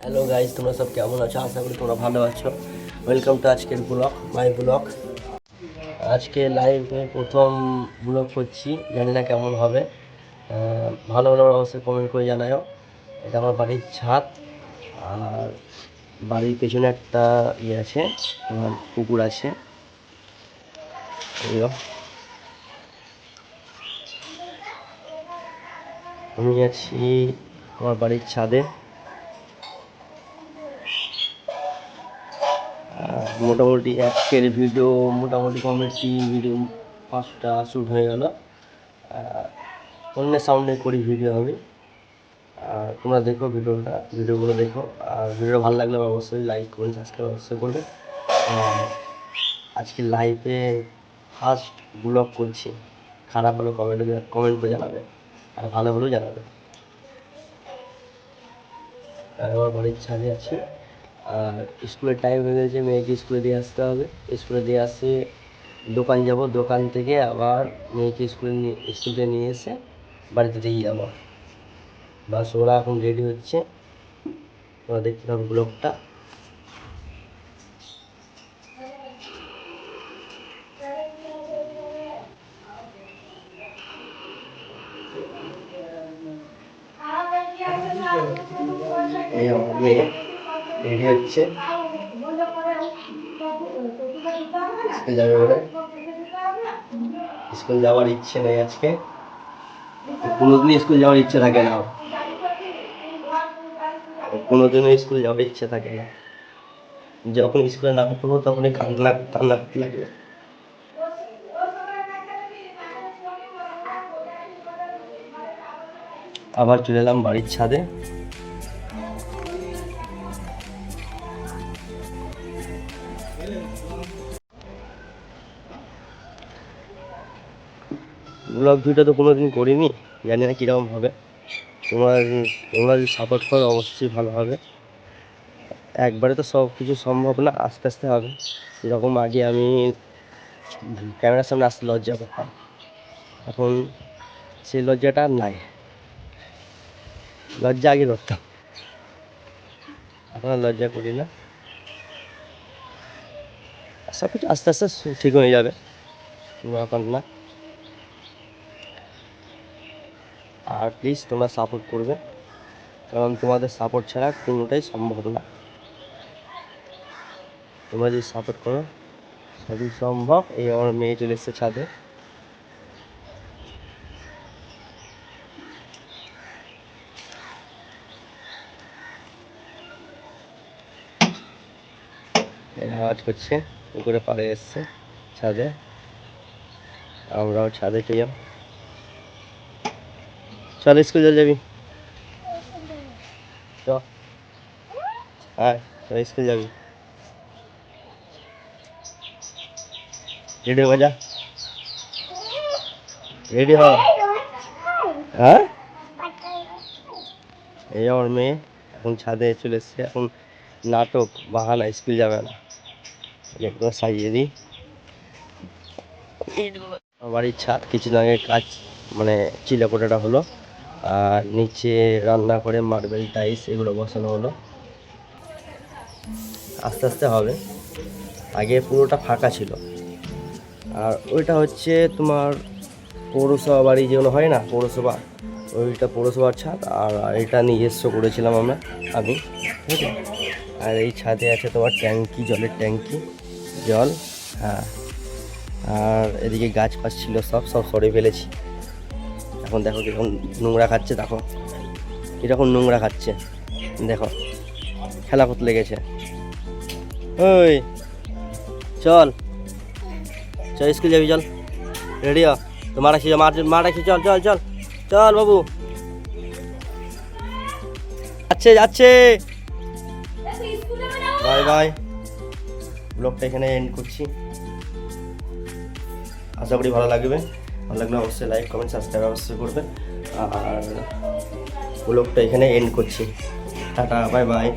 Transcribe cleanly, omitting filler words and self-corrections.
Hello guys, তোমরা সব কেমন আছো? আশা করি তোমরা ভালো আছো। ওয়েলকাম টু আজকের ব্লগ, মাই ব্লগ। আজকে লাইভে প্রথম ব্লগ করছি, জানি না কেমন হবে। ভালো ভালো অবশ্যই কমেন্ট করে জানাও। এটা আমার বাড়ির ছাদ, আর বাড়ির পেছনে একটা ইয়ে আছে, আমার পুকুর আছে। আমি আছি আমার বাড়ির ছাদে। মোটামুটি আজকের ভিডিও মোটামুটি কমেডি ভিডিও 5টা শ্যুট হয়ে গেল। অন্য সাউন্ডে করি ভিডিও আমি। আর তোমরা দেখো ভিডিওগুলো দেখো। আর ভিডিও ভালো লাগলে অবশ্যই লাইক করুন, সাবস্ক্রাইব অবশ্যই করবে। আজকে লাইভে ফার্স্ট ব্লগ করছি। খারাপ হলেও কমেন্ট করে জানাবে, আর ভালো হলেও জানাবে। আমার বাড়ির ছাদে আছি। আর স্কুলের টাইম হয়ে গেছে, মেয়েকে স্কুলে দিয়ে আসতে হবে। স্কুলে দিয়ে আসে দোকান যাব, দোকান থেকে আবার মেয়েকে স্কুল থেকে নিয়ে এসে বাড়িতে দিয়ে যাবো। বাস ওরা এখন রেডি হচ্ছে, ওরা দেখতে পাবো ব্লগটা। এই আমার মেয়ে রেডি হচ্ছে, স্কুল যাবে বলে। স্কুল যাওয়ার ইচ্ছে নেই আজকে, কোনোদিনই স্কুল যাওয়ার ইচ্ছে থাকে না, কোনোদিনও স্কুল যাওয়ার ইচ্ছে থাকে না। যখন স্কুলে না করবো তখনই কান্না লাগে। আবার চলে এলাম বাড়ির ছাদে। ব্লগ ভিডিও তো কোনোদিন করিনি, জানি না কীরকম হবে। তোমরা যদি সাপোর্ট করো অবশ্যই ভালো হবে। একবারে তো সব কিছু সম্ভব না, আস্তে আস্তে হবে। যেরকম আগে আমি ক্যামেরার সামনে আসতে লজ্জা পেতাম, এখন সেই লজ্জাটা আর নাই। লজ্জা আগে করতাম, এখন আর লজ্জা করি না। সব কিছু আস্তে আস্তে ঠিক হয়ে যাবে, ব্যাপার না। আর প্লিজ তোমরা সাপোর্ট করবে, কারণ তোমাদের সাপোর্ট ছাড়া কোনোটাই সম্ভব না। তোমরা যদি সাপোর্ট করো সবই সম্ভব। এই আমার মেয়ে চলে এসছে ছাদে। আওয়াজ করছে, উপরে পাড়ে এসছে ছাদে। আমরাও ছাদে চলে যাব। চল স্কুল যাবি, চ আয়, স্কুল যাবি। রেডি হয়ে যা, রেডি হ। হ্যাঁ, এই আমার মেয়ে এখন ছাদে চলে এসছে। এখন নাটক বাহানা, স্কুল যাবে না। একদম সাজিয়ে দিই। বাড়ির ছাদ কিছুদিন আগে কাজ মানে চিলেকোঠাটা হলো, আর নিচে রান্না করে মার্বেল টাইলস এগুলো বসানো হলো। আস্তে আস্তে হবে, আগে পুরোটা ফাঁকা ছিল। আর ওইটা হচ্ছে তোমার পৌরসভা বাড়ি যেগুলো হয় না, পৌরসভা, ওইটা পৌরসভার ছাদ। আর এটা নিজস্ব করেছিলাম আমি, ঠিক আছে। আর এই ছাদে আছে তোমার ট্যাঙ্কি, জলের ট্যাঙ্কি, জল। হ্যাঁ, আর এদিকে গাছ ফাছ ছিল, সব সরিয়ে ফেলেছি। এখন দেখো কীরকম নোংরা খাচ্ছে, দেখো কীরকম নোংরা খাচ্ছে, দেখো খেলা করতে লেগেছে। ওই চল চল স্কুল যাবি, চল রেডি হ। তো মা রাখছি, মা রাখছি, চল চল চল চল বাবু। যাচ্ছে বাই বাই। ব্লগটা এখানে এন্ড করছি, আশা করি ভালো লাগবে। ভালো লাগলে অবশ্যই লাইক কমেন্ট সাবস্ক্রাইব অবশ্যই করবেন। আর ব্লগটা এখানে এন্ড করছি, টাটা বাই বাই।